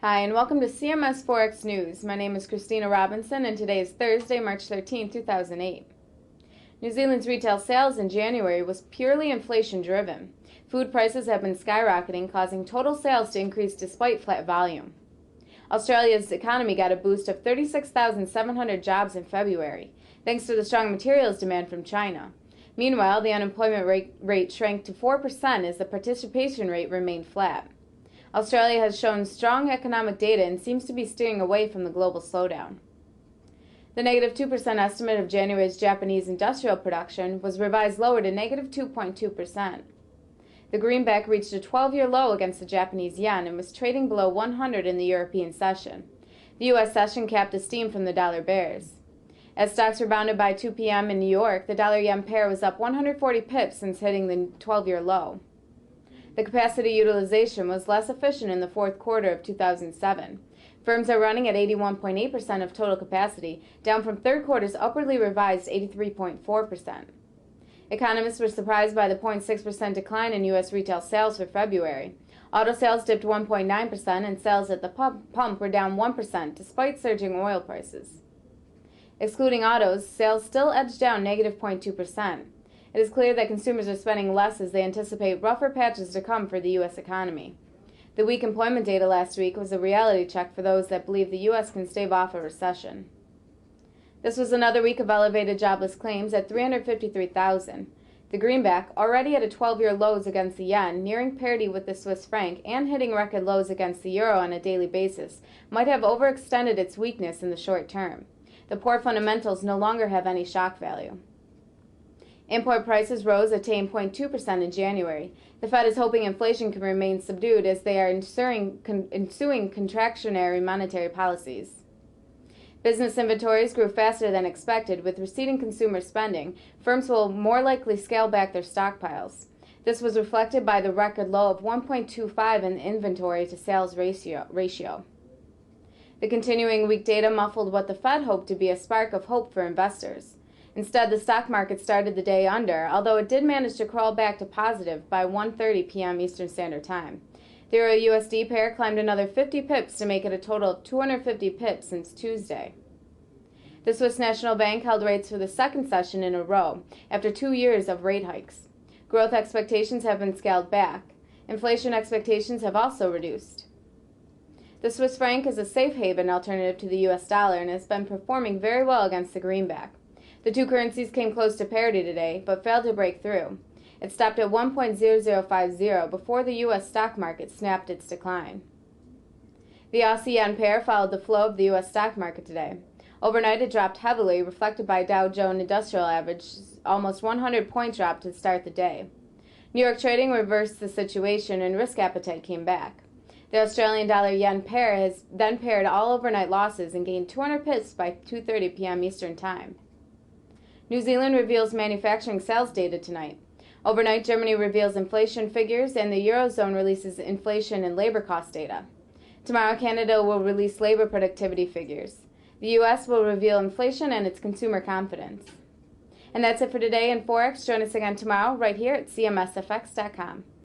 Hi, and welcome to CMS Forex News. My name is Christina Robinson, and today is Thursday, March 13, 2008. New Zealand's retail sales in January was purely inflation-driven. Food prices have been skyrocketing, causing total sales to increase despite flat volume. Australia's economy got a boost of 36,700 jobs in February, thanks to the strong materials demand from China. Meanwhile, the unemployment rate shrank to 4% as the participation rate remained flat. Australia has shown strong economic data and seems to be steering away from the global slowdown. The negative 2% estimate of January's Japanese industrial production was revised lower to negative 2.2%. The greenback reached a 12-year low against the Japanese yen and was trading below 100 in the European session. The U.S. session capped the steam from the dollar bears. As stocks rebounded by 2 p.m. in New York, the dollar-yen pair was up 140 pips since hitting the 12-year low. The capacity utilization was less efficient in the fourth quarter of 2007. Firms are running at 81.8% of total capacity, down from third quarter's upwardly revised 83.4%. Economists were surprised by the 0.6% decline in U.S. retail sales for February. Auto sales dipped 1.9% and sales at the pump were down 1% despite surging oil prices. Excluding autos, sales still edged down negative 0.2%. It is clear that consumers are spending less as they anticipate rougher patches to come for the U.S. economy. The weak employment data last week was a reality check for those that believe the U.S. can stave off a recession. This was another week of elevated jobless claims at 353,000. The greenback, already at a 12-year lows against the yen, nearing parity with the Swiss franc and hitting record lows against the euro on a daily basis, might have overextended its weakness in the short term. The poor fundamentals no longer have any shock value. Import prices rose a tame 0.2% in January. The Fed is hoping inflation can remain subdued as they are ensuing contractionary monetary policies. Business inventories grew faster than expected. With receding consumer spending, firms will more likely scale back their stockpiles. This was reflected by the record low of 1.25 in the inventory to sales ratio. The continuing weak data muffled what the Fed hoped to be a spark of hope for investors. Instead, the stock market started the day under, although it did manage to crawl back to positive by 1:30 p.m. Eastern Standard Time. The Euro-USD pair climbed another 50 pips to make it a total of 250 pips since Tuesday. The Swiss National Bank held rates for the second session in a row after 2 years of rate hikes. Growth expectations have been scaled back. Inflation expectations have also reduced. The Swiss franc is a safe haven alternative to the U.S. dollar and has been performing very well against the greenback. The two currencies came close to parity today, but failed to break through. It stopped at 1.0050 before the U.S. stock market snapped its decline. The Aussie yen pair followed the flow of the U.S. stock market today. Overnight, it dropped heavily, reflected by Dow Jones Industrial Average, almost 100-point drop to start the day. New York trading reversed the situation and risk appetite came back. The Australian dollar-yen pair has then paired all overnight losses and gained 200 pips by 2:30 p.m. Eastern Time. New Zealand reveals manufacturing sales data tonight. Overnight, Germany reveals inflation figures, and the Eurozone releases inflation and labor cost data. Tomorrow, Canada will release labor productivity figures. The U.S. will reveal inflation and its consumer confidence. And that's it for today in Forex. Join us again tomorrow right here at cmsfx.com.